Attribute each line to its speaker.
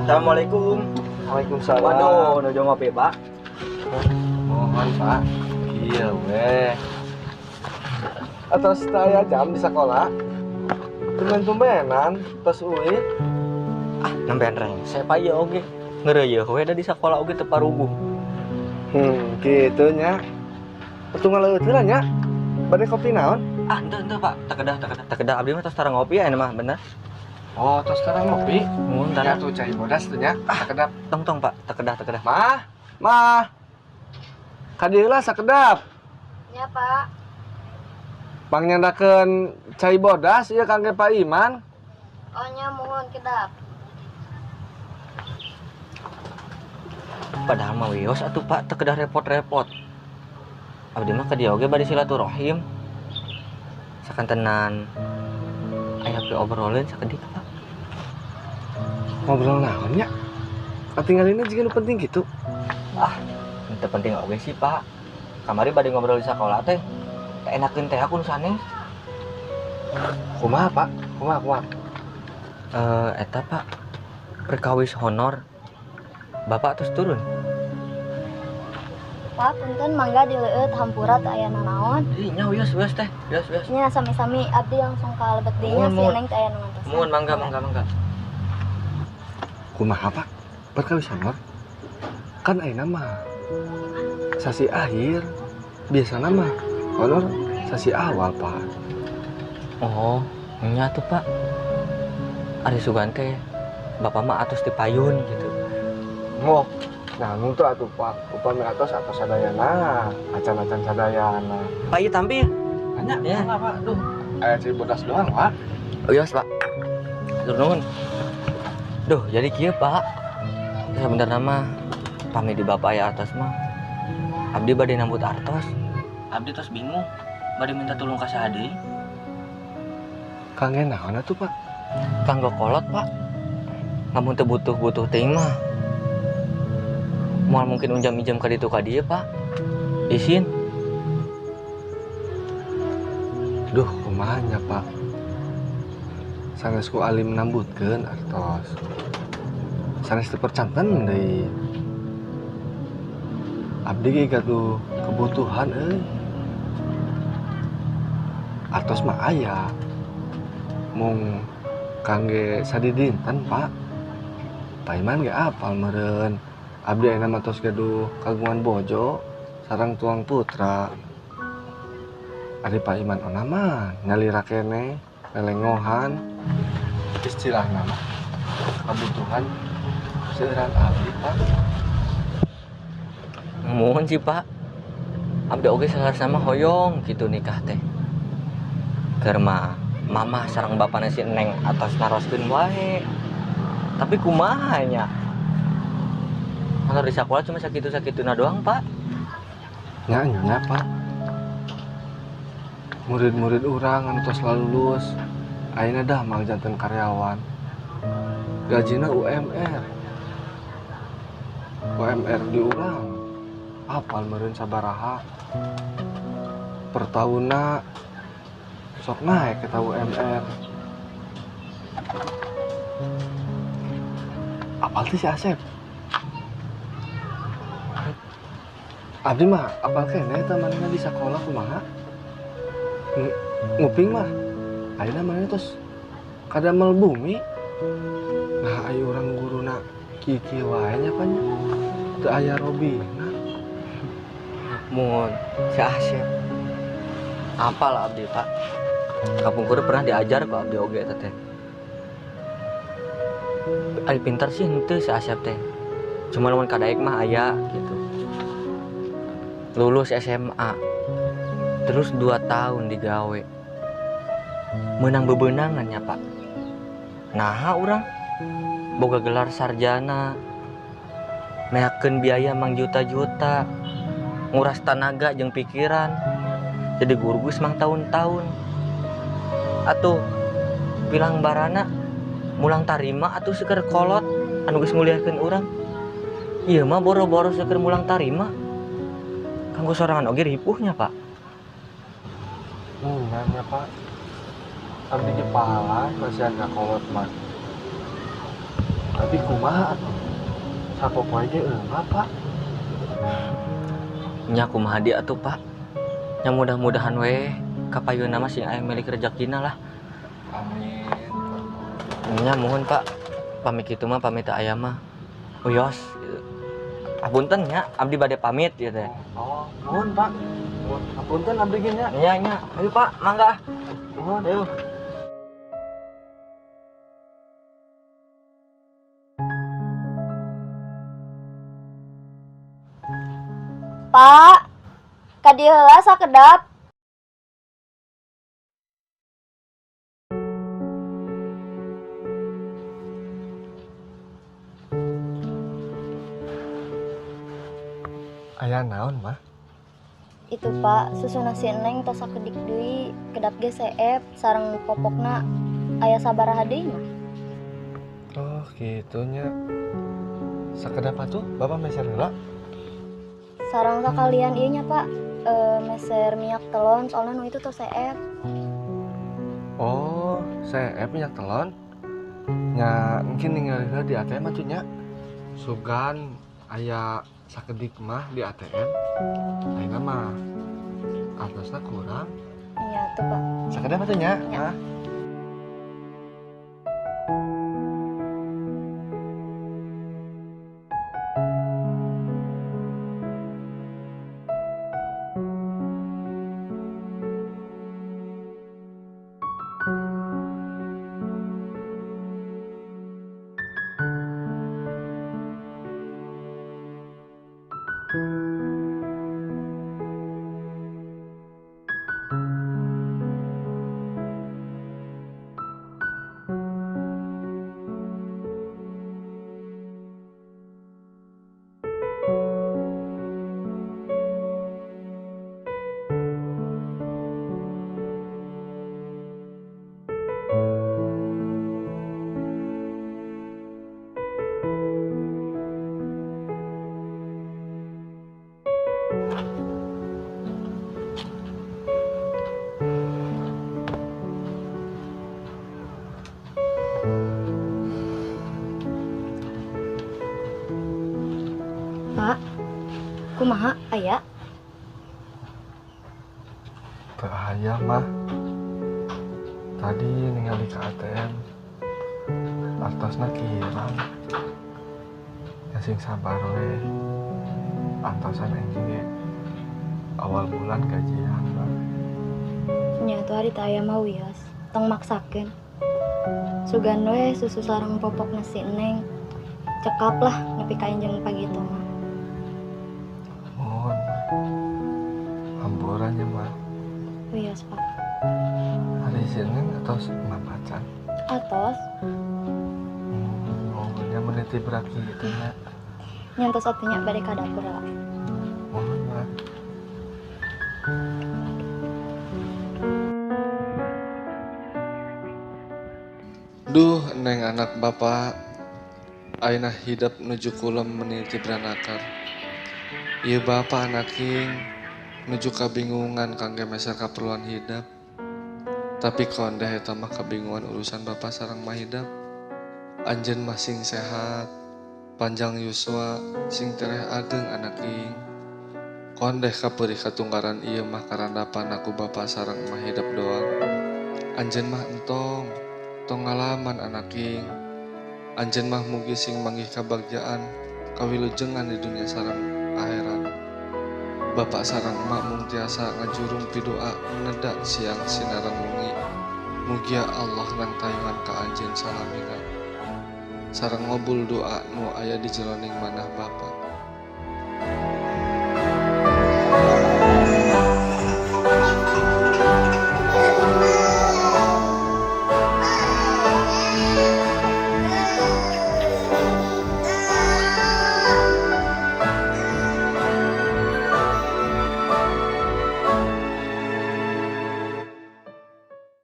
Speaker 1: Assalamualaikum.
Speaker 2: Waalaikumsalam.
Speaker 1: Waduh, nuju ngopi, Pak.
Speaker 2: Mohon, Pak.
Speaker 1: Iya, weh.
Speaker 2: Atas saya jam di sekolah. Tumben-tumbenan, tos uwi.
Speaker 1: Ah, nembean reng. Saya Pak ya oge. Ngeureueuh we da di sakola oge teu paruguh.
Speaker 2: Gitu nya. Petunggal leuweut heula nya. Bade kopi naon?
Speaker 1: Ah, henteu Pak. Takedah abdi mah tos tara ngopi ya mah bener.
Speaker 2: Oh, tos sekarang ngopi.
Speaker 1: Mun
Speaker 2: Ya
Speaker 1: tara.
Speaker 2: tuh cai bodas tuh nya. Sakedap.
Speaker 1: Tong Pak, takedah.
Speaker 2: Mah. Kadieulah sakedap.
Speaker 3: Ya Pak.
Speaker 2: Pangnyandakeun cai bodas ieu kangge Pak Iman.
Speaker 3: Ohnya mohon kedap.
Speaker 1: Padahal mah wios atuh Pak, takedah repot-repot. Abdi mah ka dieu oge bade silaturahim. Sakantenan aya pe obroleun sakedik Pak.
Speaker 2: Ngobrol naon nya? Katinggalinna jiga nu penting gitu.
Speaker 1: Ah, itu penting oge sih Pak. Kamari bade ngobrol di sekolah teh. Teh enakeun teh aku nu sanes.
Speaker 2: Kumaha, Pak? Kumaha?
Speaker 1: Eta Pak, perkawis honor. Bapak terus turun.
Speaker 3: Pak, punten mangga dileueut hampura teu aya nanaon.
Speaker 1: Ih, nya wios teh. Wios.
Speaker 3: Nya sami-sami abdi langsung kalebet deui nya si
Speaker 1: Mohon.
Speaker 3: Neng teh aya nu ngantos.
Speaker 1: Mohon mangga.
Speaker 2: Kumaha, Pak? Perkawis honor? Kan ayeuna mah sasi akhir. Biasana mah honor sasi awal, Pak.
Speaker 1: Oh, nya tuh Pak. Ari sugan teh Bapak mah atos di payun gitu.
Speaker 2: Ngok. Nah, tuh atuh, Pak. Upami atos sadayana, acan-acan sadayana.
Speaker 1: Pak ieu tampil.
Speaker 2: Hanya,
Speaker 1: Ya.
Speaker 2: Pak? Duh. Aya cai bodas doang, Pak.
Speaker 1: Wios Pak. Tur nuhun. Duh, jadi kieu Pak. Sebenarnya mah pami di Bapak aya atas mah. Abdi bade nambut artos. Abdi tos bingung. Bade minta tolong ka saha deui?
Speaker 2: Kangge naon atuh, Pak?
Speaker 1: Kanggo kolot Pak. Ngamun teu butuh teuing mah. Moal mungkin unjam-injam ka ditu ka dieu Pak. Izin.
Speaker 2: Duh, kumahanya, Pak? Sanes ku alim nambutkeun artos. Sanes teu percanten deui. Abdi ge gaduh kebutuhan euy. Artos mah aya. Mung kangge sadidinten, Pak. Pak Iman ge apal meureun. Abdi ayeuna mah tos gaduh kagungan bojo sareng tuang putra. Ari Pak Iman ona mah nyalira keneh lelengohan. Istilahna mah kebutuhan seueuran abdi, Pak.
Speaker 1: Mohon sih Pak. Abdi oge salasana mah hoyong kitu nikah teh. Keur mah mamah sareng bapana si Neng atos naroskeun wae. Tapi kumaha nya? Honor di sekolah cuma sakitu-sakituna doang, Pak.
Speaker 2: Nya, Pak. Murid-murid urang anu tos lulus ayeuna dah mah janten karyawan. Gajina UMR. UMR di urang. Apal meureun sabaraha. Per tahunna sok naik kita UMR. Apal teh si Asep? Abdi mah apal keneh eta manehna di sakola kumaha? Nguping mah ayeuna manehna tos kadamel bumi. Nah, ayo urang guruna kiki wae nya nya. Teu aya robina.
Speaker 1: Mun si Asep. Apal abdi, Pak. Kapungkur pernah diajar kok abdi oge eta teh. Ari pintar sih henteu si Asep teh. Cuma lamun kadaek mah aya gitu. Lulus SMA. Terus 2 tahun digawe. Menang bebenangan ya Pak. Nah urang boga gelar sarjana. Meakeun biaya mang juta-juta. Nguras tenaga jeung pikiran. Jadi guru geus mang tahun-tahun. Atuh bilang barana mulang tarima atuh seker kolot anu geus nguliahkeun urang. Ieu mah boro-boro seker mulang tarima. Kanggo sorangan oge ripuhnya, Pak.
Speaker 2: Nanya, Pak. Abdi kepala masih ada kolot mah. Tapi kumaha atuh? Sapopoe ge eunggah, Pak.
Speaker 1: Nya kumaha dia atuh Pak. Nya mudah-mudahan we kapayeuna mah sing aya milik rezekina lah.
Speaker 2: Amin.
Speaker 1: Nya mohon Pak. Pamit kitu mah pamit aya mah. Uyos gitu. Apunten nya abdi bade pamit gitu teh.
Speaker 2: Oh, nuhun, Pak. Nuhun. Apunten abdi ge nya.
Speaker 1: Nya. Ayo Pak, mangga.
Speaker 2: Nuhun.
Speaker 1: Ayo.
Speaker 3: Pak, ka dieu heula sakedap.
Speaker 2: Aya naon, Mah?
Speaker 3: Itu Pak, susu nasi Neng tos sakedik deui, kedap ge seep sareng popokna aya sabaraha deui mah.
Speaker 2: Oh, gitu nya. Sakedap atuh, Bapak meser heula?
Speaker 3: Sarang sakalian ieu nya Pak, meser minyak telon soalna nu itu tos seep.
Speaker 2: Oh, saya minyak telon. Nya mungkin ningali heula di ATM atuh nya. Sugan aya sakedik mah di ATM. Ayeuna mah artosna kurang.
Speaker 3: Iya tuh Pak.
Speaker 2: Sakedap atuh nya.
Speaker 3: Ya.
Speaker 2: Mah.
Speaker 3: Pak, kumaha aya?
Speaker 2: Teu aya mah. Tadi ningali ke ATM. Artosna kirang. Ya sing sabar we. Artosan anjing ge awal bulan gajian mah.
Speaker 3: Nya tuh hari taya mah wios, tong maksakeun. Sugan we susu sareng popok nasi Neng. Cekap lah nepi ka enjang pagitu mah.
Speaker 2: Mohon. Hamburannya mah.
Speaker 3: Wios Pak.
Speaker 2: Hari Senin atau mapacan.
Speaker 3: Atos
Speaker 2: Mohonnya meniti berat gitu nya.
Speaker 3: nyantos atunya bade ka dapur lah.
Speaker 2: Mohon mah. Duh, neng anak bapak. Aina hidup nuju kulem meniti beranakar. Ieu bapak anak king nuju kabingungan kangge meser kaperluan hidup. Tapi kondeh eta mah kabingungan urusan bapak sareng mah hidup. Anjeun mah sing sehat, panjang yuswa, sing tereh ageng anak king. Kondeh kapeurih katunggaran ieu mah karandapan aku bapak sareng mah hidup doang. Anjeun mah entong, tong ngalaman anak king. Anjeun mah mugi sing manggih kabagjaan, kawilujengan di dunia sareng akhirat. Bapak sareng emak mung tiasa ngajurung pidoa nedak siang sinareng wengi. Mugia Allah ngantayungan ka anjeun salamina. Sareng ngobul doa nu aya di jeroning manah Bapak.